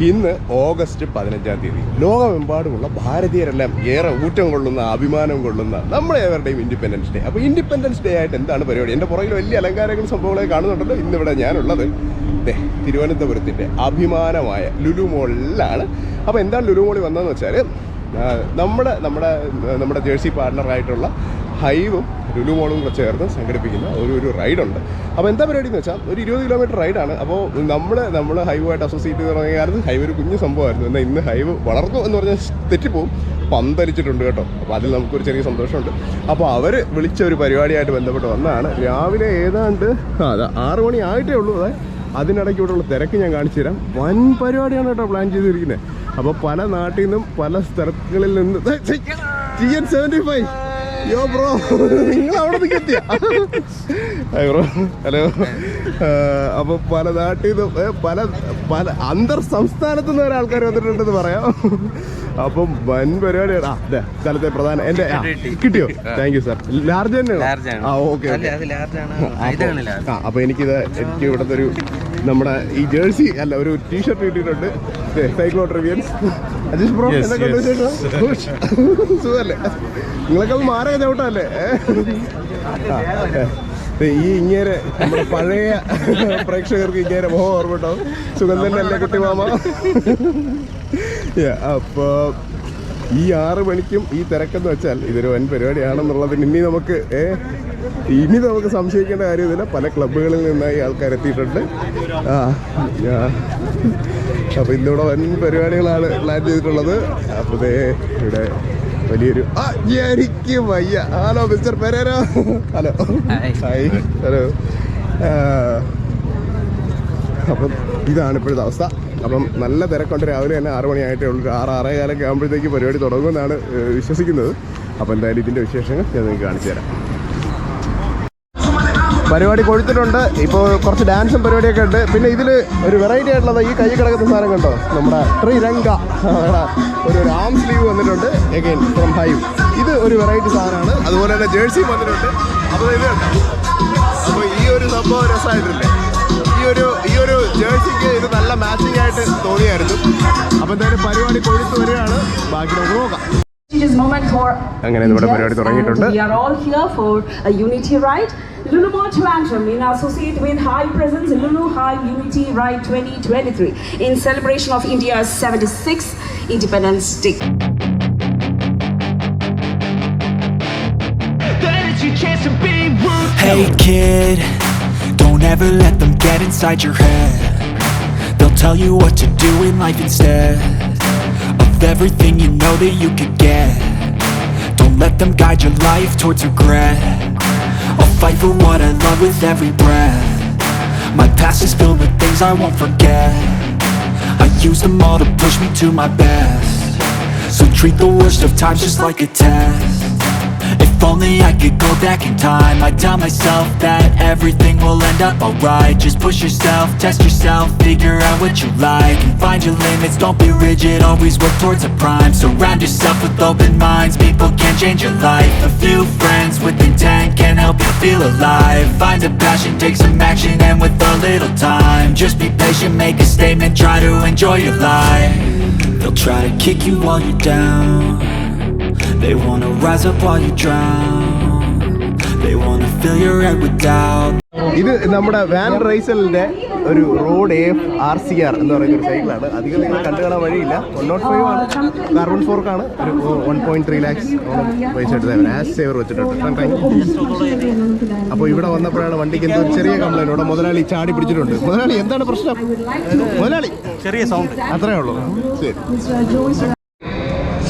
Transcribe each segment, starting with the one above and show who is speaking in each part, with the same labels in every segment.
Speaker 1: ഇന്ന് ഓഗസ്റ്റ് 15-ാം തീയതി ലോകമെമ്പാടുമുള്ള ഭാരതീയരെല്ലാം ഏറെ ഊറ്റം കൊള്ളുന്ന, അഭിമാനം കൊള്ളുന്ന നമ്മളേവരുടെയും ഇൻഡിപെൻഡൻസ് ഡേ. അപ്പോൾ ഇൻഡിപെൻഡൻസ് ഡേ ആയിട്ട് എന്താണ് പരിപാടി? എൻ്റെ പുറകിൽ വലിയ അലങ്കാരങ്ങളും സംഭവങ്ങളൊക്കെ കാണുന്നുണ്ടല്ലോ. ഇന്നിവിടെ ഞാനുള്ളത് തിരുവനന്തപുരത്തിൻ്റെ അഭിമാനമായ ലുലു മോളിലാണ്. അപ്പോൾ എന്താണ് ലുലു മോളിൽ വന്നതെന്ന് വെച്ചാൽ, നമ്മുടെ ജേഴ്സി പാർട്ണറായിട്ടുള്ള ഹൈവും ലുലു മോളും കൂടെ ചേർന്ന് സംഘടിപ്പിക്കുന്ന ഒരു റൈഡുണ്ട്. അപ്പോൾ എന്താ പരിപാടി എന്ന് വെച്ചാൽ, ഒരു 20 കിലോമീറ്റർ റൈഡാണ്. അപ്പോൾ നമ്മൾ ഹൈവുമായിട്ട് അസോസിയേറ്റ് ചെയ്ത് തുടങ്ങിയ കാലത്ത് ഹൈവ് ഒരു കുഞ്ഞു സംഭവമായിരുന്നു. എന്നാൽ ഇന്ന് ഹൈവ് വളർന്നു എന്ന് പറഞ്ഞാൽ തെറ്റിപ്പോവും, പന്തലിച്ചിട്ടുണ്ട് കേട്ടോ. അപ്പോൾ അതിൽ നമുക്കൊരു ചെറിയ സന്തോഷമുണ്ട്. അപ്പോൾ അവർ വിളിച്ച ഒരു പരിപാടിയായിട്ട് ബന്ധപ്പെട്ട് വന്നതാണ്. രാവിലെ ഏതാണ്ട് 6 മണി ആയിട്ടേ ഉള്ളൂ. അതിനിടയ്ക്കൂടെയുള്ള തിരക്ക് ഞാൻ കാണിച്ചു തരാം. വൻ പരിപാടിയാണ് കേട്ടോ പ്ലാൻ ചെയ്തിരിക്കുന്നത്. അപ്പോൾ പല നാട്ടിൽ നിന്നും പല സ്ഥലങ്ങളിൽ നിന്ന് TN75 യോ ബ്രോ, നിങ്ങൾ അവിടെ നിന്ന് എത്തിയ ബ്രോ, ഹലോ. അപ്പോൾ പല നാട്ടിൽ നിന്നും പല അന്തർ സംസ്ഥാനത്തു നിന്ന് ഒരാൾക്കാർ വന്നിട്ടുണ്ടെന്ന് പറയാം. അപ്പം വൻ പരിപാടിയാണ്. സ്ഥലത്തെ പ്രധാന എൻ്റെ കിട്ടിയോ? Thank you sir. ലാർജ് തന്നെയാണ്. ഓക്കെ. അപ്പോൾ എനിക്ക് ഇവിടുത്തെ നമ്മുടെ ഈ ജേഴ്സി അല്ല, ഒരു ടീഷർട്ട് കിട്ടിയിട്ടുണ്ട്. സൈക്ലോ ട്രിവിയൻസ്. അജീഷ് ബ്രോ, എന്തൊക്കെ സുഖല്ലേ? നിങ്ങളൊക്കെ മാരക ചവിട്ടല്ലേ? ഇങ്ങേരെ നമ്മുടെ പഴയ പ്രേക്ഷകർക്ക് ഇങ്ങേരെ മോഹം ഓർമ്മട്ടോ. സുഖം തന്നെയല്ലേ കുട്ടിമാമ? അപ്പോൾ ഈ 6 മണിക്കും ഈ തിരക്കെന്ന് വെച്ചാൽ ഇതൊരു വൻ പരിപാടിയാണെന്നുള്ളതിന് ഇനി നമുക്ക് സംശയിക്കേണ്ട കാര്യമില്ല. പല ക്ലബ്ബുകളിൽ നിന്നായി ആൾക്കാരെത്തിയിട്ടുണ്ട്. അപ്പോൾ ഇന്നിവിടെ വൻ പരിപാടികളാണ് പ്ലാൻ ചെയ്തിട്ടുള്ളത്. അപ്പോൾ ഇവിടെ വലിയൊരു എനിക്ക് വയ്യ. Hello mister Perera. Hello, hi. Hello. അപ്പം ഇതാണ് ഇപ്പോഴത്തെ അവസ്ഥ. അപ്പം നല്ല തിരക്കുണ്ട്. രാവിലെ തന്നെ 6 മണിയായിട്ടേ ഉള്ളൂ. 6-6:15 ആകുമ്പോഴത്തേക്ക് പരിപാടി തുടങ്ങുമെന്നാണ് വിശ്വസിക്കുന്നത്. അപ്പോൾ എന്തായാലും ഇതിൻ്റെ വിശേഷങ്ങൾ ഞാൻ നിങ്ങൾക്ക് കാണിച്ചു തരാം. പരിപാടി കൊഴുത്തിട്ടുണ്ട്. ഇപ്പോൾ കുറച്ച് ഡാൻസും പരിപാടിയൊക്കെ ഉണ്ട്. പിന്നെ ഇതിൽ ഒരു വെറൈറ്റി ആയിട്ടുള്ളത് ഈ കൈ കിടക്കുന്ന സാധനം കണ്ടോ, നമ്മുടെ ത്രിരംഗ ഒരു ആം സ്ലീവ് വന്നിട്ടുണ്ട്. Again from hive. ഇത് ഒരു വെറൈറ്റി സാധനമാണ്. അതുപോലെ തന്നെ ജേഴ്സി വന്നിട്ടുണ്ട്. അപ്പോൾ ഇത് അപ്പോൾ ഈ ഒരു സംഭവം രസമായിട്ടില്ലേ? ഈ ഒരു ജേഴ്സിക്ക് ഇത് നല്ല മാച്ചിങ് ആയിട്ട് തോന്നിയായിരുന്നു. അപ്പോൾ എന്തായാലും പരിപാടി കൊഴുത്ത് വരികയാണ്. ബാക്കി നമുക്ക് നോക്കാം. അങ്ങനെ നമ്മുടെ പരിപാടി തുടങ്ങിയിട്ടുണ്ട്.
Speaker 2: Lulu Mall Trivandrum in association with High Presence Lulu High Unity Ride 2023 in celebration of India's 76th Independence Day.
Speaker 3: Hey kid, don't ever let them get inside your head. They'll tell you what to do in life instead of everything you know that you could get. Don't let them guide your life towards regret. I'll fight for what I love with every breath. My past is filled with things I won't forget. I use them all to push me to my best. So treat the worst of times just like a test. If only I could go back in time, I'd tell myself that everything will end up alright. Just push yourself, test yourself, figure out what you like, and find your limits, don't be rigid, always work towards a prime. Surround yourself with open minds, people can change your life. A few friends with intent can help you feel alive. Find a passion, take some action, and with a little time, just be patient, make a statement, try to enjoy your life. They'll try to kick you while you're down. They wanna rise up while you drown. They wanna fill your head with doubt.
Speaker 1: ഇത് നമ്മുടെ van റൈസലിൻ്റെ ഒരു road AF-RCR എന്ന് പറയുന്ന ഒരു സൈക്കിളാണ്. അധികം നിങ്ങൾ കണ്ടു കാണാൻ വഴിയില്ല. 105 ആണ്, കാർബൺ ഫോർക്കാണ്. ഒരു 1.3 lakhs പൈസ എടുത്തത് ആസ് സേവർ വെച്ചിട്ടുണ്ട്. അപ്പോൾ ഇവിടെ വന്നപ്പോഴാണ് വണ്ടിക്ക് എന്തോ ചെറിയ കംപ്ലൈൻറ്റ്. ഇവിടെ മുതലാളി ചാടി പിടിച്ചിട്ടുണ്ട്. മുതലാളി എന്താണ് പ്രശ്നം? മുതലാളി ചെറിയ സൗണ്ട് അത്രേ ഉള്ളൂ. ശരി.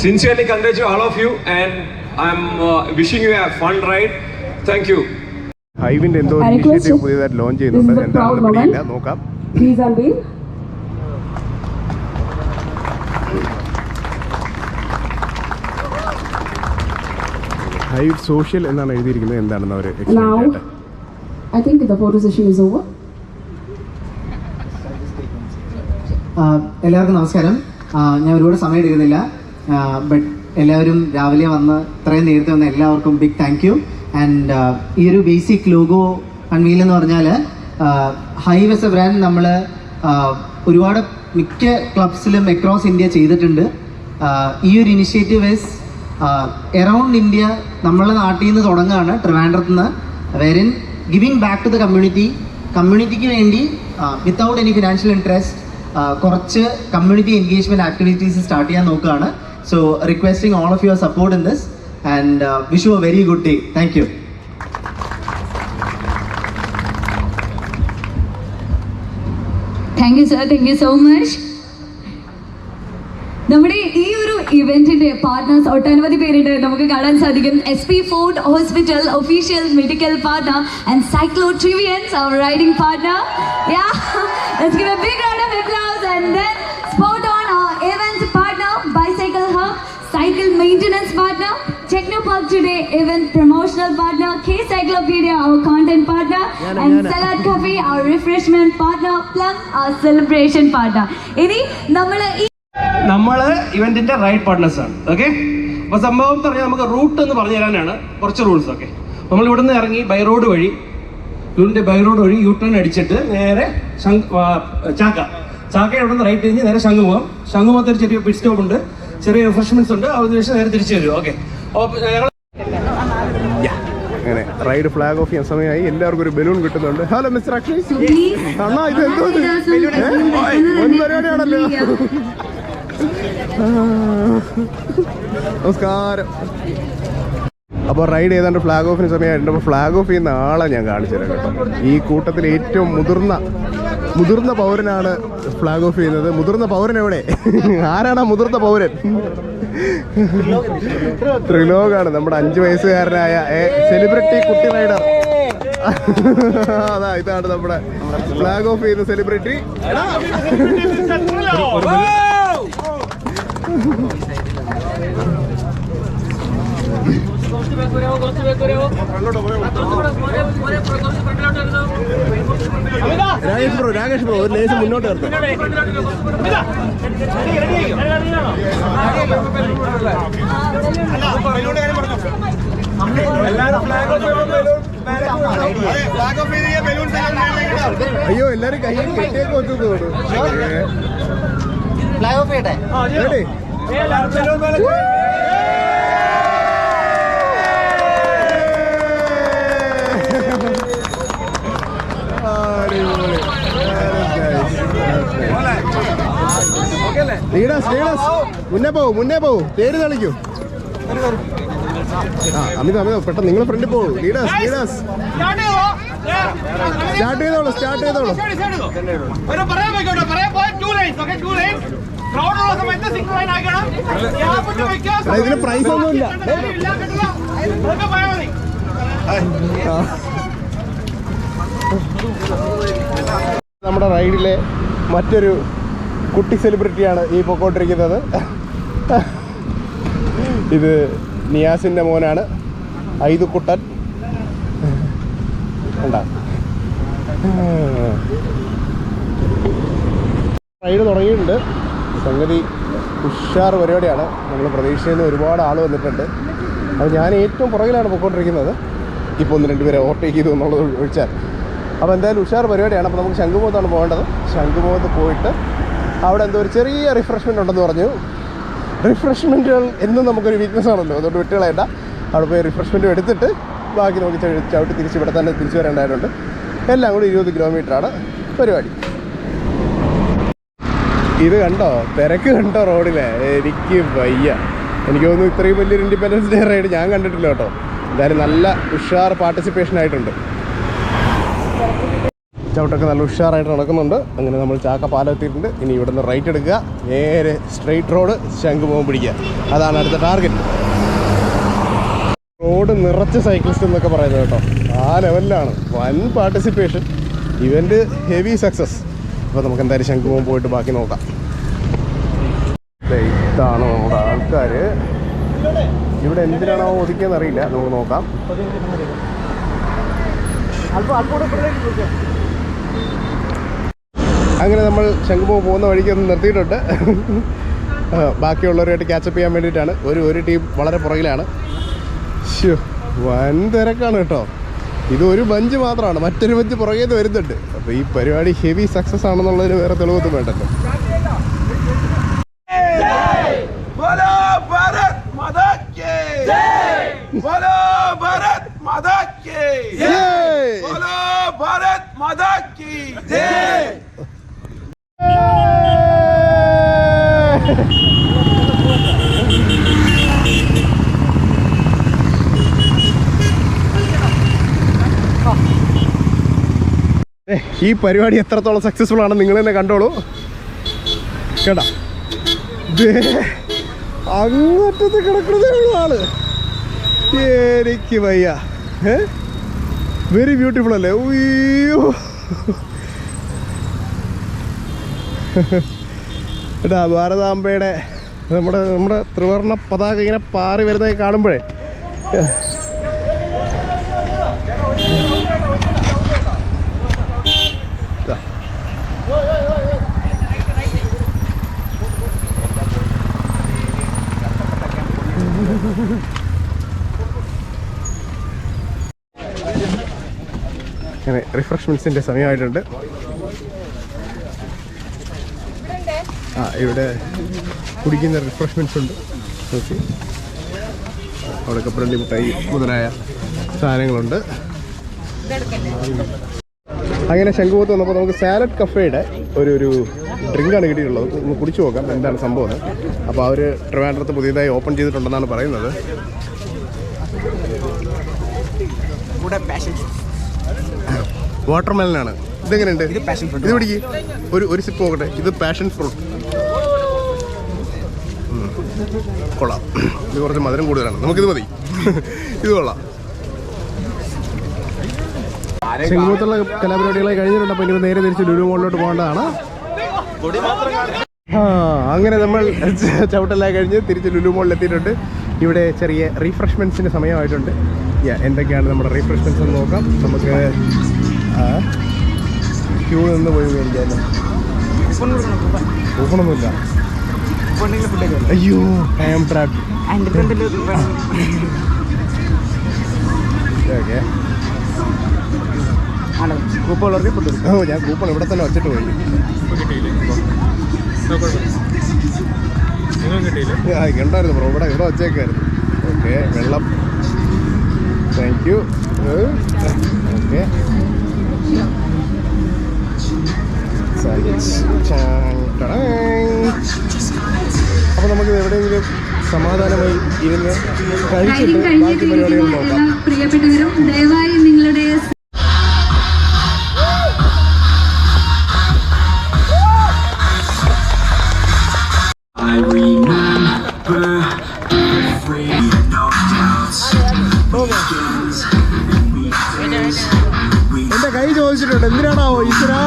Speaker 4: Sincerely congratulate all of you and I'm wishing you a fun ride. Thank you.
Speaker 1: ഹൈവിൻ്റെ എന്തോ ഇനിഷ്യേറ്റീവ് പുതിയതായിട്ട് ലോഞ്ച് ചെയ്യുന്നുണ്ട്. എന്താണെന്ന് പിടിയില്ല, നോക്കാം. ഹൈവ് സോഷ്യൽ എന്നാണ് എഴുതിയിരിക്കുന്നത്. എന്താണെന്ന് അവർ
Speaker 5: എല്ലാവർക്കും നമസ്കാരം. ഞാൻ ഒരുപാട് സമയം എടുക്കുന്നില്ല. ബട്ട് എല്ലാവരും രാവിലെ വന്ന് ഇത്രയും നേരത്തെ വന്ന എല്ലാവർക്കും ബിഗ് താങ്ക് യു. ആൻഡ് ഈ ഒരു ബേസിക് ലോഗോ അൺവീൽ എന്ന് പറഞ്ഞാൽ ഹൈവ് എസ് എ ബ്രാൻഡ് നമ്മൾ ഒരുപാട് മിക്ക ക്ലബ്സിലും അക്രോസ് ഇന്ത്യ ചെയ്തിട്ടുണ്ട്. ഈ ഒരു ഇനിഷ്യേറ്റീവ് ഇസ് എറൗണ്ട് ഇന്ത്യ നമ്മളെ നാട്ടിൽ നിന്ന് തുടങ്ങുകയാണ്, ട്രിവാൻഡ്രത്ത് നിന്ന്. വെരിൻ ഗിവിങ് ബാക്ക് ടു ദ കമ്മ്യൂണിറ്റിക്ക് വേണ്ടി വിത്തൗട്ട് എനി ഫിനാൻഷ്യൽ ഇൻട്രസ്റ്റ് കുറച്ച് കമ്മ്യൂണിറ്റി എൻഗേജ്മെൻറ്റ് ആക്ടിവിറ്റീസ് സ്റ്റാർട്ട് ചെയ്യാൻ നോക്കുകയാണ്. So requesting all of your support in this and wish you A very good day. Thank you.
Speaker 6: Thank you sir, thank you so much. നമ്മുടെ ഈ ഒരു ഇവന്റിന്റെ partners ഒട്ടനവധി പേരുണ്ട്, നമുക്ക് കാണാൻ സാധിക്കും. SP Ford Hospital official medical partner and Cyclotrivians our riding partner. Yeah, let's give a big round of applause. And then Sport On our event partner, Bicycle Hub, cycle maintenance partner, Technopark Today event promotional partner, K Cyclopedia our content partner, and Salad Cafe our refreshment partner, Plum our celebration partner. ഇനി
Speaker 7: നമ്മൾ ഇവന്റിന്റെ ride partners ആണ്. Okay, അപ്പോൾ സംഭവം പറഞ്ഞാൽ നമുക്ക് root എന്ന് പറഞ്ഞു തരാനാണ് കുറച്ച് റൂൾസ്. ഓക്കെ, നമ്മൾ ഇവിടെ നിന്ന് ഇറങ്ങി ബൈ റോഡ് വഴി യു ടേൺ അടിച്ചിട്ട് നേരെ ചാക്കയുടെ അവിടെ നിന്ന് റൈറ്റ് തിരിഞ്ഞ് നേരെ ശംഖുമുഖത്ത് ഒരു ചെറിയ പിറ്റ് സ്റ്റോപ്പ് ഉണ്ട്, ചെറിയ റിഫ്രഷ്മെന്റ്സ് ഉണ്ട്. അതിനുശേഷം നേരെ തിരിച്ചു വരും. ഓക്കെ,
Speaker 1: അങ്ങനെ റൈഡ് ഫ്ലാഗ് ഓഫ് ചെയ്യാൻ സമയമായി. എല്ലാവർക്കും ഒരു ബലൂൺ കിട്ടുന്നുണ്ട്. ഹലോ മിസ്റ്റർ അക്ഷയ്, അണ്ണാ ഇത് എന്തോ പരിപാടിയാണല്ലോ. നമസ്കാരം. അപ്പോൾ റൈഡ് ഏതാണ്ട് ഫ്ലാഗ് ഓഫിന് സമയമായിട്ടുണ്ട്. അപ്പോൾ ഫ്ലാഗ് ഓഫ് ചെയ്യുന്ന ആളെ ഞാൻ കാണിച്ചു തരാം കേട്ടോ. ഈ കൂട്ടത്തിൽ ഏറ്റവും മുതിർന്ന പൗരനാണ് ഫ്ലാഗ് ഓഫ് ചെയ്യുന്നത്. മുതിർന്ന പൗരൻ എവിടെ? ആരാണ് മുതിർന്ന പൗരൻ? ത്രിലോകാണ്, നമ്മുടെ 5 വയസ്സുകാരനായ സെലിബ്രിറ്റി കുട്ടി റൈഡർ. അതാ, ഇതാണ് നമ്മുടെ ഫ്ലാഗ് ഓഫ് ചെയ്യുന്ന സെലിബ്രിറ്റി. രാകേഷ് ബ്രോ ഒരു ലേശം മുന്നോട്ട് വരണം. അയ്യോ, എല്ലാരും കയ്യിൽ കെട്ടിയൊക്കെ വെച്ചു.
Speaker 5: ഫ്ലാഗ് ഓഫ് ചെയ്യട്ടെ.
Speaker 1: ലീഡേഴ്സ് മുന്നേ പോവൂ തേര് കളിക്കൂ. അമിത പെട്ടെന്ന് നിങ്ങൾ ഫ്രണ്ടിൽ പോകൂ. ലീഡേഴ്സ് സ്റ്റാർട്ട് ചെയ്തോളൂ. ഇതിന് പ്രൈസ് ഒന്നുമില്ല. നമ്മുടെ റൈഡിലെ മറ്റൊരു കുട്ടി സെലിബ്രിറ്റിയാണ് ഈ പൊക്കോണ്ടിരിക്കുന്നത്. ഇത് നിയാസിൻ്റെ മോനാണ്, ഐതുക്കുട്ടൻ. ഉണ്ടാ റൈഡ് തുടങ്ങിയിട്ടുണ്ട്. സംഗതി ഉഷാർ പരിപാടിയാണ്. നമ്മൾ പ്രതീക്ഷയിൽ നിന്ന് ഒരുപാട് ആൾ വന്നിട്ടുണ്ട്. അപ്പോൾ ഞാൻ ഏറ്റവും പുറകിലാണ് പൊക്കോണ്ടിരിക്കുന്നത്. ഇപ്പോൾ 1-2 പേരെ ഓവർടേക്ക് ചെയ്തു എന്നുള്ളത് ഒഴിച്ചാൽ. അപ്പോൾ എന്തായാലും ഉഷാർ പരിപാടിയാണ്. അപ്പോൾ നമുക്ക് ശംഖുമുഖത്താണ് പോകേണ്ടത്. ശംഖുമുഖത്ത് പോയിട്ട് അവിടെ എന്തോ ഒരു ചെറിയ റിഫ്രഷ്മെൻ്റ് ഉണ്ടെന്ന് പറഞ്ഞു. റിഫ്രഷ്മെൻറ്റുകൾ എന്നും നമുക്കൊരു വീക്ക്നെസ് ആണല്ലോ, അതുകൊണ്ട് വിട്ടുകളയണ്ട. അവിടെ പോയി റിഫ്രഷ്മെൻറ്റും എടുത്തിട്ട് ബാക്കി നോക്കി ചവിട്ടി തിരിച്ച് ഇവിടെ തന്നെ തിരിച്ചു വരേണ്ടതായിട്ടുണ്ട്. എല്ലാം കൂടി 20 കിലോമീറ്ററാണ് പരിപാടി. ഇത് കണ്ടോ, തിരക്ക് കണ്ടോ റോഡിലെ? എനിക്ക് വയ്യ. എനിക്ക് തോന്നുന്നു ഇത്രയും വലിയൊരു ഇൻഡിപെൻഡൻസ് ഡേ റൈഡ് ഞാൻ കണ്ടിട്ടില്ല കേട്ടോ. എന്തായാലും നല്ല ഉഷാർ പാർട്ടിസിപ്പേഷൻ ആയിട്ടുണ്ട്. ചവിട്ടൊക്കെ നല്ല ഉഷാറായിട്ട് നടക്കുന്നുണ്ട്. അങ്ങനെ നമ്മൾ ചാക്ക പാലം എത്തിയിട്ടുണ്ട്. ഇനി ഇവിടെ നിന്ന് റൈറ്റ് എടുക്കുക, നേരെ സ്ട്രെയിറ്റ് റോഡ് ശംഖുമുഖം പിടിക്കുക. അതാണ് അടുത്ത ടാർഗറ്റ്. റോഡ് നിറച്ച് സൈക്ലിസ്റ്റ് എന്നൊക്കെ പറയുന്നത് കേട്ടോ. ആ ലെവലിലാണ്. വൻ പാർട്ടിസിപ്പേഷൻ, ഇവൻ്റ് ഹെവി സക്സസ്. അപ്പോൾ നമുക്ക് എന്തായാലും ശംഖുമുഖം പോയിട്ട് ബാക്കി നോക്കാം. ഇതാണ് നമ്മുടെ ആൾക്കാർ. ഇവിടെ എന്തിനാണോ ഒതുക്കിയെന്ന് അറിയില്ല, നമുക്ക് നോക്കാം. അങ്ങനെ നമ്മൾ ശംഖുമുഖം പോകുന്ന വഴിക്ക് ഒന്ന് നിർത്തിയിട്ടുണ്ട്. ബാക്കിയുള്ളവരുമായിട്ട് ക്യാച്ചപ്പ് ചെയ്യാൻ വേണ്ടിയിട്ടാണ്. ഒരു ടീം വളരെ പുറകിലാണ്. വൻ തിരക്കാണ് കേട്ടോ. ഇത് ഒരു ബഞ്ച് മാത്രമാണ്, മറ്റൊരു ബഞ്ച് പുറകെ വരുന്നുണ്ട്. അപ്പോൾ ഈ പരിപാടി ഹെവി സക്സസ് ആണെന്നുള്ളതിന് വേറെ തെളിവൊന്നും വേണ്ടല്ലോ. ഈ പരിപാടി എത്രത്തോളം സക്സസ്ഫുൾ ആണെന്ന് നിങ്ങൾ തന്നെ കണ്ടോളൂ. കേട്ടാ, അങ്ങോട്ടത്ത് കിടക്കുന്നതേ ഉള്ളൂ ആള്. എനിക്ക് വയ്യ. വെരി ബ്യൂട്ടിഫുൾ അല്ലേ? ഉയ്യോ കേട്ടാ, ഭാരതാംബയുടെ നമ്മുടെ ത്രിവർണ്ണ പതാക ഇങ്ങനെ പാറി വരുന്നതായി കാണുമ്പോഴേ അങ്ങനെ റിഫ്രഷ്മെൻറ്റ്സിൻ്റെ സമയമായിട്ടുണ്ട്. ഇവിടെ കുടിക്കുന്ന റിഫ്രഷ്മെൻറ്റ്സ് ഉണ്ട്. ഓക്കെ, അവിടെ കപ്പലണ്ടി മുട്ടായി മുതലായ സാധനങ്ങളുണ്ട്. അങ്ങനെ ശംഖുമുഖത്ത് വന്നപ്പോൾ നമുക്ക് സാലഡ് കഫേയുടെ ഒരു ഡ്രിങ്കാണ് കിട്ടിയിട്ടുള്ളത്. ഒന്ന് കുടിച്ചു നോക്കാം എന്താണ് സംഭവം. അപ്പോൾ അവർ ട്രിവാൻഡ്രത്ത് പുതിയതായി ഓപ്പൺ ചെയ്തിട്ടുണ്ടെന്നാണ് പറയുന്നത്. വാട്ടർമെലനാണ്. ഇതെങ്ങനെയുണ്ട്? ഇത് പിടിക്ക്, ഒരു സിപ്പ് നോക്കട്ടെ. ഇത് പാഷൻ ഫ്രൂട്ട്. കൊള്ളാം. ഇത് കുറച്ച് മധുരം കൂടുതലാണ്. നമുക്കിത് മതി. ഇത് കൊള്ളാം. ശംഖുമുഖത്തുള്ള കലാപരിപാടികളായി കഴിഞ്ഞിട്ടുണ്ട്. അപ്പോൾ ഇനി നേരെ തിരിച്ച് ലുലു മോളിലോട്ട് പോകേണ്ടതാണ്. അങ്ങനെ നമ്മൾ ചവിട്ടെല്ലാം കഴിഞ്ഞ് തിരിച്ച് ലുലു മോളിൽ എത്തിയിട്ടുണ്ട്. ഇവിടെ ചെറിയ റീഫ്രഷ്മെൻറ്റ്സിൻ്റെ സമയമായിട്ടുണ്ട്. എന്തൊക്കെയാണ് നമ്മുടെ റീഫ്രഷ്മെൻറ്റ്സ് എന്ന് നോക്കാം. നമുക്ക് ക്യൂ നിന്ന് പോയി മേടിക്കാമല്ലോ. കൂപ്പണൊന്നുമില്ല. അയ്യോ, ഐ ആം ട്രാപ്ഡ്. ഓക്കെ, ഓ ഞാൻ കൂപ്പൺ ഇവിടെ തന്നെ വച്ചിട്ട് പോയി. ഉണ്ടായിരുന്നു ബ്രോ, ഇവിടെ വച്ചേക്കായിരുന്നു. ഓക്കെ, വെള്ളം. Thank you. ഓക്കെ, അപ്പോൾ നമുക്ക് എവിടെയെങ്കിലും സമാധാനമായി ഇരുന്ന് കഴിച്ചിട്ട് ബാക്കി പരിപാടികൾ നോക്കാം.
Speaker 6: പ്രിയപ്പെട്ടവരും ദയവായി നിങ്ങളുടെ
Speaker 1: എന്റെ കൈ ചോദിച്ചിട്ടുണ്ട്, എന്തിനാണാവോ ഈശ്വരാ.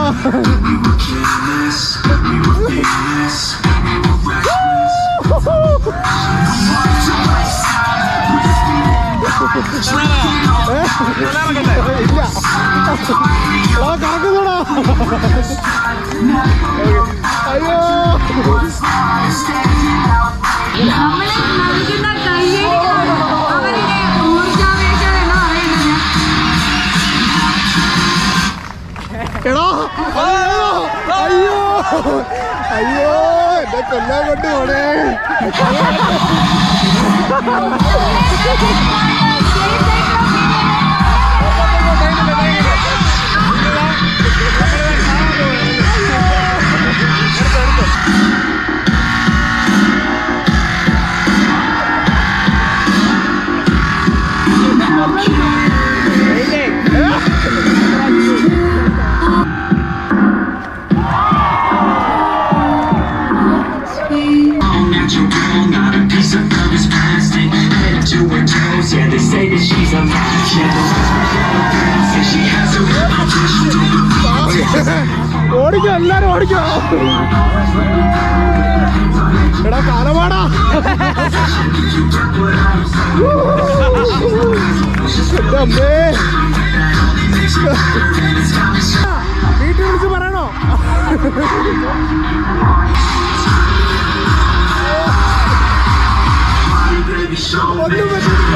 Speaker 1: കറക്കുന്നോടാ. അയ്യോ,
Speaker 6: നമ്മളെ നൽകുന്ന കയ്യടിയാണ് അവരുടെ ഊർജാവേശം എന്ന് പറയുന്നത്.
Speaker 1: എടാ, അയ്യോ അയ്യോ, എന്നെ കൊല്ലാൻ കൊണ്ട് പോണേ.
Speaker 3: Yeah, they say that she's a say she has a reputation.
Speaker 1: ഓടിക്കോ, എല്ലാരും ഓടിക്കോ. എടാ കാലമാടാ. എന്റെ അമ്മേ, വീട്ടിൽ വിളിച്ച് പറയണോ? ഒന്നും പറ്റില്ല.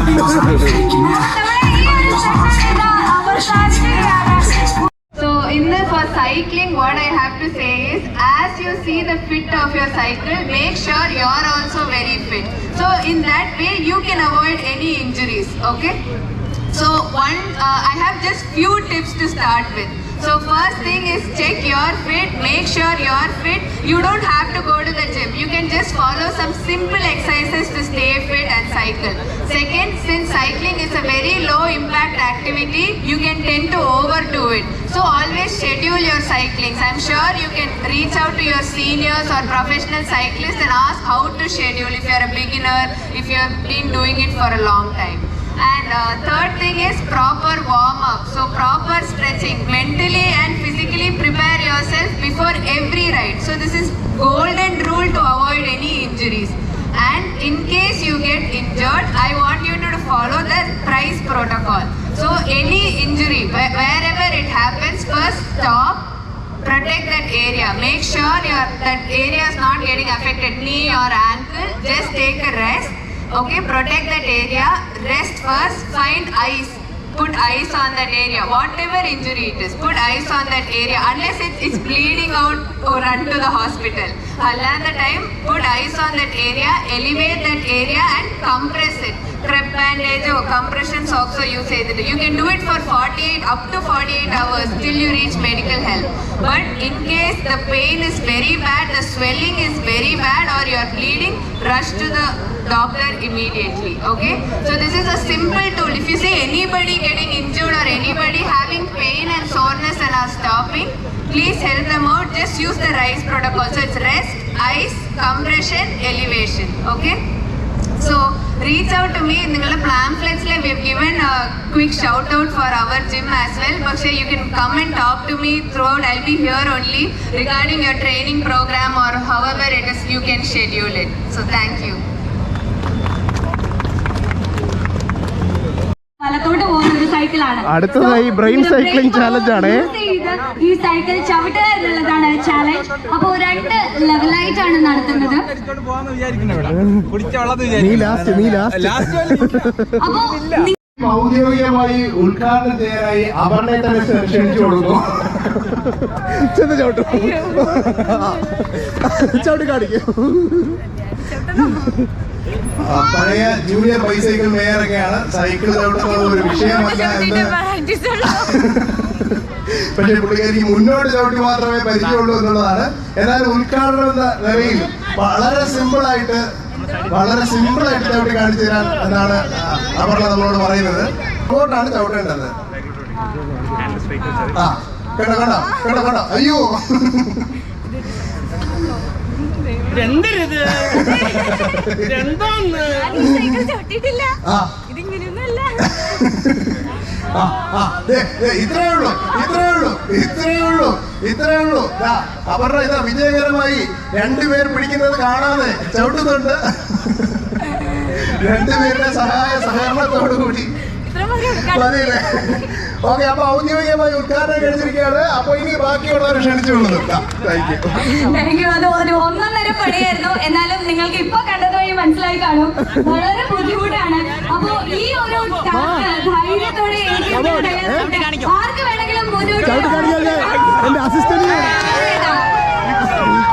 Speaker 8: So in the for cycling, what I have to say is, as you see the fit of your cycle, make sure you are also very fit. So in that way, you can avoid any injuries. Okay. So I have just few tips to start with. So first thing is check your fit, make sure you are fit. You don't have to go to the gym. You can just follow some simple exercises to stay fit and cycle. Second, since cycling is a very low impact activity, you can tend to overdo it. So always schedule your cyclings. I'm sure you can reach out to your seniors or professional cyclists and ask how to schedule if you're a beginner, if you have been doing it for a long time. And third thing is proper warm-up. So proper stretching. Mentally and physically prepare yourself before every ride. So this is golden rule to avoid any injuries. And in case you get injured, I want you to follow the PRICE protocol. So any injury, wherever it happens, first stop, protect that area. Make sure that area is not getting affected, knee or ankle. Just take a rest. Okay, protect that area, rest first, find ice, put ice on that area, whatever injury it is, put ice on that area, unless it's bleeding out or run to the hospital. At the time, put ice on that area, elevate that area and compress it. Crep bandage or compression socks or you say that. You can do it for up to 48 hours till you reach medical help. But in case the pain is very bad, the swelling is very bad or you are bleeding, rush to the doctor immediately. Okay, so this is a simple tool. If you see anybody getting injured or anybody having pain and soreness and are stopping, please help them out. Just use the RICE protocol. So it's rest, ice, compression, elevation. Okay, so reach out to me. In the pamphlets we have given a quick shout out for our gym as well. But you can come and talk to me throughout. I'll be here only regarding your training program or however it is you can schedule it. So thank you.
Speaker 6: വലത്തോട്ട് പോകുന്ന ഒരു സൈക്കിളാണ്.
Speaker 1: അടുത്തതായി brain cycling challenge ആണ്.
Speaker 6: ഈ cycle ചവിട്ടുക എന്നുള്ളതാണ് challenge. അപ്പോൾ 2 ലെവലായിട്ടാണ് നടത്തുന്നത്.
Speaker 1: അപ്പോൾ ഔദ്യോഗികമായി ഉദ്ഘാടനം ചെയ്യാനായി അപർണയെ തന്നെ ക്ഷണിച്ചു കൊടുക്കുന്നു. ചെന്ന് ചവിട്ടും, ചവിട്ടി കാണിക്കും. പഴയ ജൂനിയർ ബൈസൈക്കിൾ മേയറൊക്കെയാണ്. സൈക്കിൾ ചവിട്ടുന്നത് ഒരു വിഷയമല്ല എന്ന്, പക്ഷെ പുള്ളിക്കാരിക്ക് മുന്നോട്ട് ചവിട്ടി മാത്രമേ പരിചയമുള്ളൂ എന്നുള്ളതാണ്. എന്നാലും ഉദ്ഘാടനം എന്ന നിലയിൽ വളരെ സിമ്പിളായിട്ട് ചവിട്ടി കാണിച്ചു തരാൻ എന്നാണ് അപർണ നമ്മളോട് പറയുന്നത്. അങ്ങോട്ടാണ് ചവിട്ടേണ്ടത്. ആ കേട്ടോ അയ്യോ ഇത്രേ ഉള്ളൂ. അപർണ ഇതാ വിജയകരമായി 2 പേർ പിടിക്കുന്നത് കാണാതെ ചവിട്ടുന്നുണ്ട്. 2 പേരുടെ സഹകരണത്തോടു കൂടി മതിയില്ലേ? ഓക്കെ, അപ്പൊ ഔദ്യോഗികമായി ഉദ്ഘാടനം കഴിച്ചിരിക്കുകയാണ്. അപ്പൊ ഇനി ബാക്കിയുള്ളവരെ ക്ഷണിച്ചുകൊള്ളുന്നു.
Speaker 6: Thank you. അത് ഒരു 1.5 പണിയായിരുന്നു. എന്നാലും നിങ്ങൾക്ക് ഇപ്പൊ കണ്ടത് വഴി മനസ്സിലായി കാണും, വളരെ ബുദ്ധിമുട്ടാണ്. അപ്പൊ ഈ ഒരു ധൈര്യത്തോടെ ആർക്ക് വേണമെങ്കിലും മുന്നോട്ട്.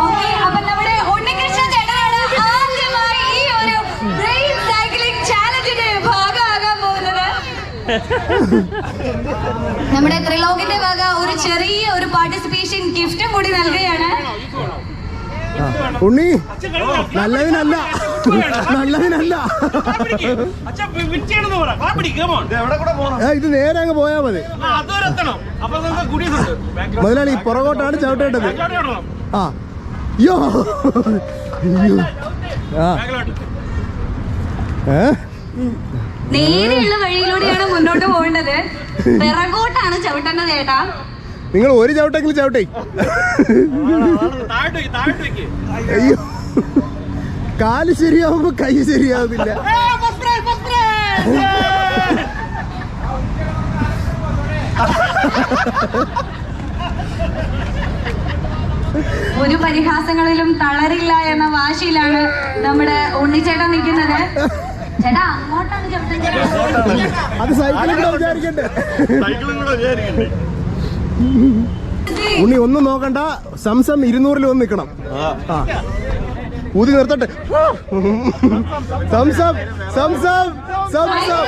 Speaker 6: ഓക്കെ, അപ്പൊ നമ്മുടെ ഉണ്ണികൃഷ്ണൻ ചേട്ടനാണ് ആദ്യമായി ഈ ഒരു ബ്രെയിൻ സൈക്ലിംഗ് ചാലഞ്ചിന്റെ ഭാഗമാകാൻ പോകുന്നത്. നമ്മുടെ ത്രിലോകിന്റെ വക ഒരു ചെറിയ ഒരു പാർട്ടിസിപ്പേഷൻ ഗിഫ്റ്റും കൂടി നൽകുകയാണ്.
Speaker 1: ഉണ്ണി നല്ലതിനല്ല. ഇത് നേരെ അങ്ങ് പോയാ മതി. മുതലാളി പുറകോട്ടാണ് ചവിട്ടേണ്ടത്. അയ്യോ
Speaker 6: നേരെയുള്ള വഴിയിലൂടെയാണ് മുന്നോട്ട് പോകേണ്ടത്. പിറകോട്ടാണ് ചവിട്ടേണ്ടത് ചേട്ടാ.
Speaker 1: നിങ്ങൾ ഒരു ചവിട്ടെങ്കിലും ചവിട്ടേ. അയ്യോ, കാല് ശരിയാവുമ്പോ കൈ ശരിയാവുന്നില്ല.
Speaker 6: ഒരു പരിഹാസങ്ങളിലും തളരില്ല എന്ന വാശിയിലാണ് നമ്മുടെ ഉണ്ണിച്ചേട്ടൻ നിൽക്കുന്നത്. ചേട്ടാ അങ്ങോട്ടാണ് ചവിട്ടാൻ.
Speaker 1: അത് സൈക്കിളും കൂടെ വിചാരിക്കണ്ടേ. ഉണ്ണി ഒന്നും നോക്കണ്ട, സംസം 200-ൽ വന്ന് നിൽക്കണം. ആ ഊതി നിർത്തട്ടെ. Zamzam Zamzam Zamzam.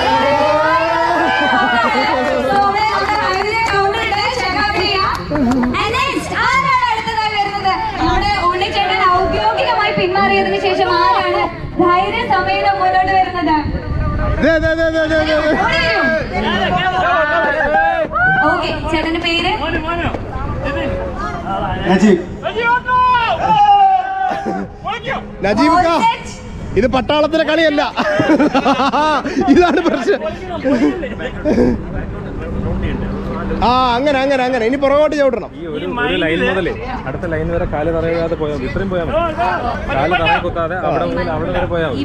Speaker 6: ഉണ്ണിച്ചേട്ടൻ ഔദ്യോഗികമായി പിന്മാറിയതിനു ശേഷം ആരാണ് ധൈര്യസമേതം മുന്നോട്ട് വരുന്നത്? ഓക്കെ, ചേട്ടന്റെ പേര്?
Speaker 1: നജീബ്. ഇത് പട്ടാളത്തിലെ കളിയല്ല, ഇതാണ് പ്രശ്നം. ആ അങ്ങനെ അങ്ങനെ അങ്ങനെ ഇനി പുറകോട്ട് ചവിട്ടണം.
Speaker 9: ഈ ഒരു ലൈൻ മുതലേ അടുത്ത ലൈൻ വരെ കാല് തറയാതെ പോയാൽ ഇത്രയും പോയാൽ മതി. കാല് തറയെ കുത്താതെ അവിടെ മുതൽ അവിടെ വരെ പോയാൽ മതി.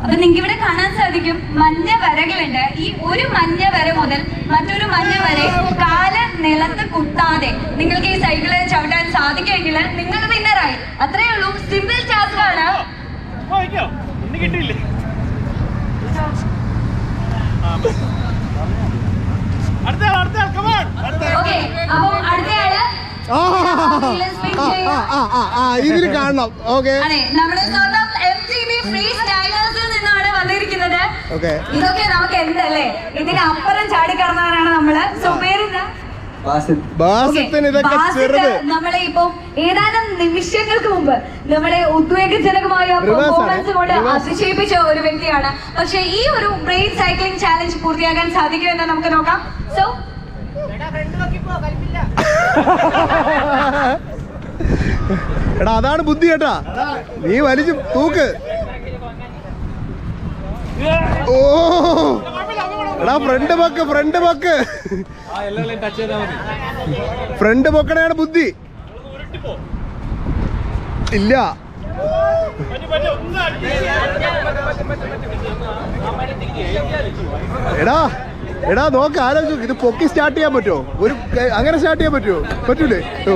Speaker 6: അപ്പൊ നിങ്ങൾക്ക് ഇവിടെ കാണാൻ സാധിക്കും മഞ്ഞ വരകളുണ്ട്. ഈ ഒരു മഞ്ഞ വര മുതൽ മറ്റൊരു മഞ്ഞ വരെ കാല് നിലത്ത് കുത്താതെ നിങ്ങൾക്ക് ഈ സൈക്കിള് ചവിട്ടാൻ സാധിക്കുമെങ്കിൽ നിങ്ങൾ വിന്നറായി. അത്രേ ഉള്ളൂ, സിമ്പിൾ ടാസ്ക് ആണ്. ഓക്കെ, അപ്പൊ അടുത്തയാള്
Speaker 1: ഇതിൽ കാണണം. ഓക്കെ,
Speaker 6: നമ്മുടെ സ്വന്തം MTV ഫ്രീ സ്റ്റൈലേഴ്സിൽ നിന്നാണ് വന്നിരിക്കുന്നത്. ഇതൊക്കെ നമുക്ക് എന്തല്ലേ, ഇതിനപ്പുറം ചാടിക്കറന്നവരാണ് നമ്മള്. സോ പേരെന്താ? നമ്മളെ ഇപ്പൊ ഏതാനും നിമിഷങ്ങൾക്ക് മുമ്പ് നമ്മളെ ഉദ്വേഗജനകമായ പെർഫോമൻസ് കൊണ്ട് അതിശയിപ്പിച്ച ഒരു വ്യക്തിയാണ്. പക്ഷെ ഈ ഒരു ബ്രെയിൻ സൈക്ലിംഗ് ചാലഞ്ച് പൂർത്തിയാക്കാൻ സാധിക്കുമെന്ന് നമുക്ക് നോക്കാം. സോ
Speaker 1: എടാ അതാണ് ബുദ്ധി കേട്ടാ, നീ വലിച്ചു തൂക്ക്. ഓ എടാ front back, front back, front പൊക്കണയാണ് ബുദ്ധി. ഇല്ല എടാ എടാ നോക്ക്, ആലോചിച്ചു ഇത് പൊക്കി സ്റ്റാർട്ട് ചെയ്യാൻ പറ്റുമോ? ഒരു അങ്ങനെ സ്റ്റാർട്ട് ചെയ്യാൻ പറ്റുമോ? പറ്റൂലേ? ഓ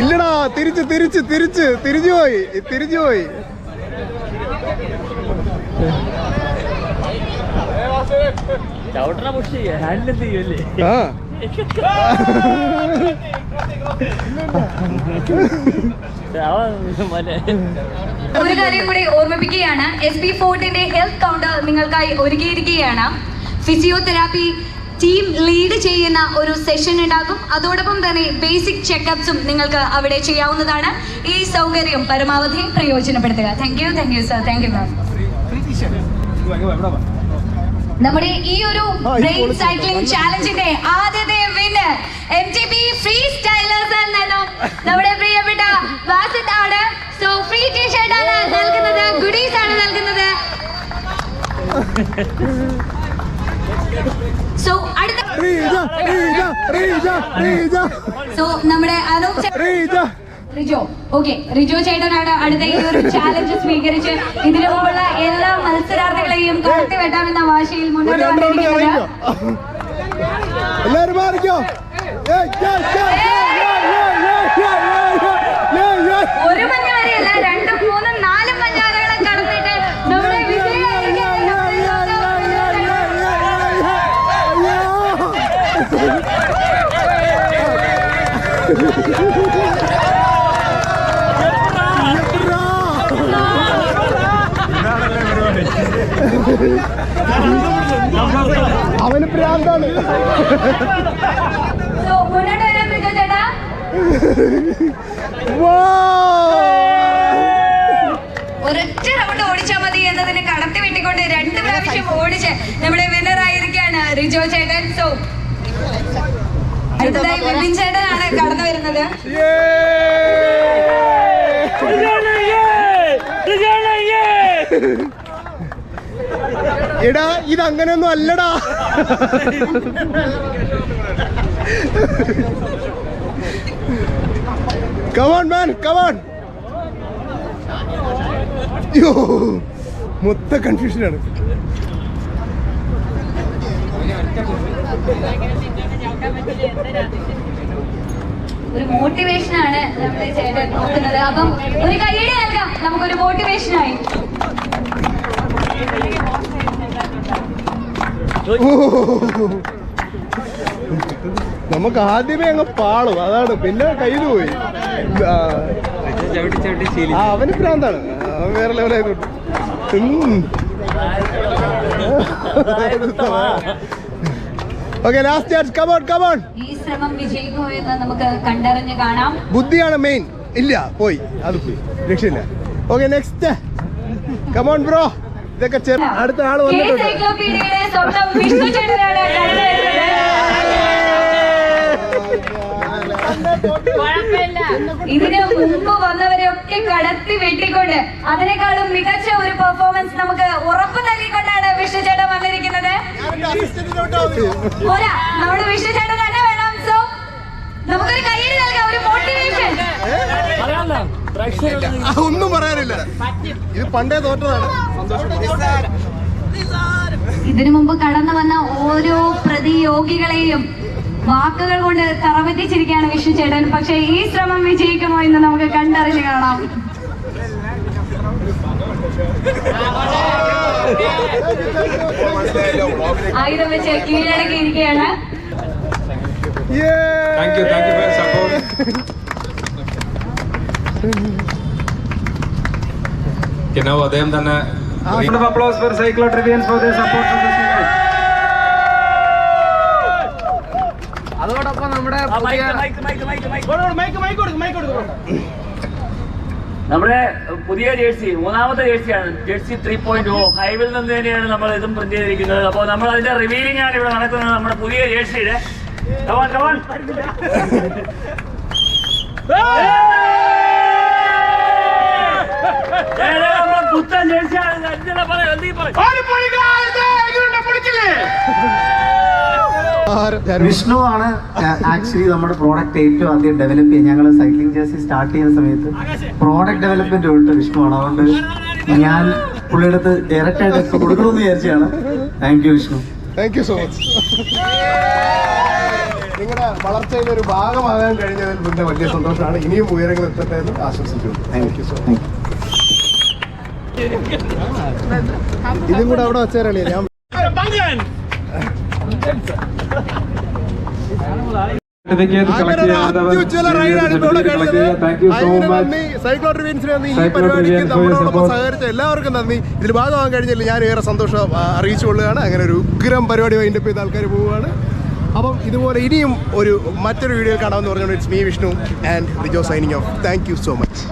Speaker 1: ഇല്ലടാ, തിരിച്ചു തിരിച്ചു തിരിച്ച് തിരിഞ്ഞു പോയി, തിരിഞ്ഞു പോയി. ആ
Speaker 6: ഒരു കാര്യം കൂടി ഓർമ്മിപ്പിക്കുകയാണ്, SB ഫോർട്ടിന്റെ ഹെൽത്ത് കൗണ്ടർ നിങ്ങൾക്കായി ഒരുക്കിയിരിക്കുകയാണ്. ഫിസിയോതെറാപ്പി ടീം ലീഡ് ചെയ്യുന്ന ഒരു സെഷൻ ഉണ്ടാകും. അതോടൊപ്പം തന്നെ ബേസിക് ചെക്കപ്സും നിങ്ങൾക്ക് അവിടെ ചെയ്യാവുന്നതാണ്. ഈ സൗകര്യം പരമാവധി പ്രയോജനപ്പെടുത്തുക. Thank you sir. Thank you ma'am. നമ്മുടെ ഈ ഒരു ബ്രെയിൻ സൈക്ലിംഗ് ചാലഞ്ചിന്റെ ആദ്യത്തെ വിന്നർ MTV ഫ്രീ സ്റ്റൈലേഴ്സിൽ നിന്നും നമ്മുടെ പ്രിയപ്പെട്ട വാസിത് ആണ്. സോ ഫ്രീ ടീഷർട്ട് ആണ് നൽകുന്നത്, ഗുഡീസ് ആണ് നൽകുന്നത്. സോ അടുത്ത നമ്മുടെ റിജോ. ഓക്കെ, റിജോ ചേട്ടനാണ് അടുത്ത ഈ ഒരു ചാലഞ്ച് സ്വീകരിച്ച് ഇതിനു മുമ്പുള്ള എല്ലാ മത്സരാർത്ഥികളെയും കടത്തി വെട്ടാമെന്ന വാശിയിൽ മുന്നോട്ട് വന്നിരിക്കുന്നത്. ഒരു മഞ്ഞ വരെയല്ല, 2, 3, 4 മഞ്ഞാലകളെ കടന്നിട്ട് നമ്മുടെ
Speaker 1: അവന് പ്രാന്താണ്.
Speaker 6: മുന്നോട്ട് വരാൻ പറ്റുമോ ചേട്ടാ? ഒരൊറ്റ റൗണ്ട് ഓടിച്ചാൽ മതി എന്നതിന് കടത്തി വെട്ടിക്കൊണ്ട് 2 പ്രാവശ്യം ഓടിച്ച് നമ്മുടെ വിന്നർ ആയിരിക്കാണ് റിജോ ചേട്ടൻ. സോ അടുത്തതായി വിപിൻ ചേട്ടനാണ് കടന്നു വരുന്നത്.
Speaker 1: എടാ ഇതങ്ങനെയൊന്നും അല്ലടാ. Come on man, come on. യോ മൊത്ത കൺഫ്യൂഷനാണ്.
Speaker 6: ഒരു മോട്ടിവേഷനാണ് നമ്മുടെ ചേട്ടൻ നോക്കുന്നത്. അപ്പം ഒരു കൈയ്യടി നൽകാം നമുക്കൊരു മോട്ടിവേഷനായി.
Speaker 1: നമുക്ക് ആദ്യമേ അങ്ങ് പാളും, അതാണ്. പിന്നെ കയ്യിൽ പോയി. അവന് ഭ്രാന്താണ്, അവൻ വേറെ ലെവലായതുകൊണ്ട്. Okay, last chance. Come on, come on.
Speaker 6: ഈ ശ്രമം വിജയിക്കുമോ എന്ന് നമുക്ക് കണ്ടറിഞ്ഞ് കാണാം.
Speaker 1: ബുദ്ധിയാണ് മെയിൻ. ഇല്ല, പോയി, അത് പോയി, രക്ഷയില്ല. Okay, next. Come on bro. ഇതൊക്കെ അടുത്ത ആള് വന്നിട്ടുണ്ട്.
Speaker 6: ഇതിന് മുമ്പ് വന്നവരെയൊക്കെ കടത്തി വെട്ടിക്കൊണ്ട് അതിനേക്കാളും മികച്ച ഒരു പെർഫോമൻസ് നമുക്ക് ഉറപ്പ് നൽകിക്കൊണ്ടാണ് വിഷ്ണു ചേട്ടൻ വന്നിരിക്കുന്നത്. പോരാ, നമ്മുടെ വിഷ്ണു ചേട്ടൻ തന്നെ വേണം. സോ നമുക്കൊരു കയ്യടി നൽകാം, ഒരു മോട്ടിവേഷൻ.
Speaker 1: ഒന്നും പറയാനില്ല, ഇത് പണ്ടേ തോറ്റതാണ്.
Speaker 6: ഇതിനു മുമ്പ് കടന്നു വന്ന ഓരോ പ്രതിയോഗികളെയും വാക്കുകൾ കൊണ്ട് തറപറ്റിച്ചിരിക്കുകയാണ് വിഷ്ണു ചേട്ടൻ. പക്ഷെ ഈ ശ്രമം വിജയിക്കുമോ എന്ന് നമുക്ക് കണ്ടറിഞ്ഞ് കാണാം. ആയുധം വെച്ച് കീഴടക്കിയിരിക്കുകയാണ്.
Speaker 4: Thank you for your support. Now അദ്ദേഹം തന്നെ round of applause for Cyclotrivians for their support for this event.
Speaker 7: അതോടൊപ്പം നമ്മുടെ
Speaker 10: പുതിയ ജേഴ്സി, മൂന്നാമത്തെ ജേഴ്സിയാണ്, ജേഴ്സി 3.0 ഹൈവിൽ നിന്ന് തന്നെയാണ് നമ്മൾ ഇതും പ്രിന്റ് ചെയ്തിരിക്കുന്നത്. അപ്പോൾ നമ്മൾ അതിന്റെ റിവീലിംഗ് ആണ് ഇവിടെ നടക്കുന്നത്, നമ്മുടെ പുതിയ ജേഴ്സിയുടെ. പുത്തൻ ജേഴ്സിയാണ്.
Speaker 5: വിഷ്ണു ആണ് ആക്ച്വലി നമ്മുടെ പ്രോഡക്റ്റ് ഏറ്റവും ആദ്യം ഡെവലപ്പ് ചെയ്യുക. ഞങ്ങൾ സൈക്ലിംഗ് ജേഴ്സി സ്റ്റാർട്ട് ചെയ്യുന്ന സമയത്ത് പ്രോഡക്റ്റ് ഡെവലപ്മെന്റ് തൊട്ട് വിഷ്ണു ആണ്. അതുകൊണ്ട് ഞാൻ പുള്ളിയുടെ അടുത്ത് ഡയറക്റ്റ് ആയിട്ട് കൊടുക്കണമെന്ന് വിചാരിച്ചാണ്. Thank you Vishnu.
Speaker 1: Thank you so much. നിങ്ങളുടെ വളർച്ചയുടെ ഒരു ഭാഗമാകാൻ കഴിഞ്ഞതിൽ പിന്നെ വലിയ സന്തോഷമാണ്. ഇനിയും ഉയരങ്ങൾ എത്തട്ടെ എന്ന് ആശംസിക്കുന്നു. Thank you so much. ഇതും കൂടെ അവിടെ വെച്ചേരളിയ ഞാൻ സഹകരിച്ച എല്ലാവർക്കും നന്ദി. ഇതിൽ ഭാഗമാകാൻ കഴിഞ്ഞില്ല, ഞാൻ ഏറെ സന്തോഷം അറിയിച്ചുകൊള്ളുകയാണ്. അങ്ങനെ ഒരു ഉഗ്രം പരിപാടി വൈൻഡപ്പ് ചെയ്ത ആൾക്കാർ പോവുകയാണ്. അപ്പം ഇതുപോലെ ഇനിയും മറ്റൊരു വീഡിയോയിൽ കാണാമെന്ന് പറഞ്ഞുകൊണ്ട് it's me Vishnu and Rijo signing off. Thank you so much.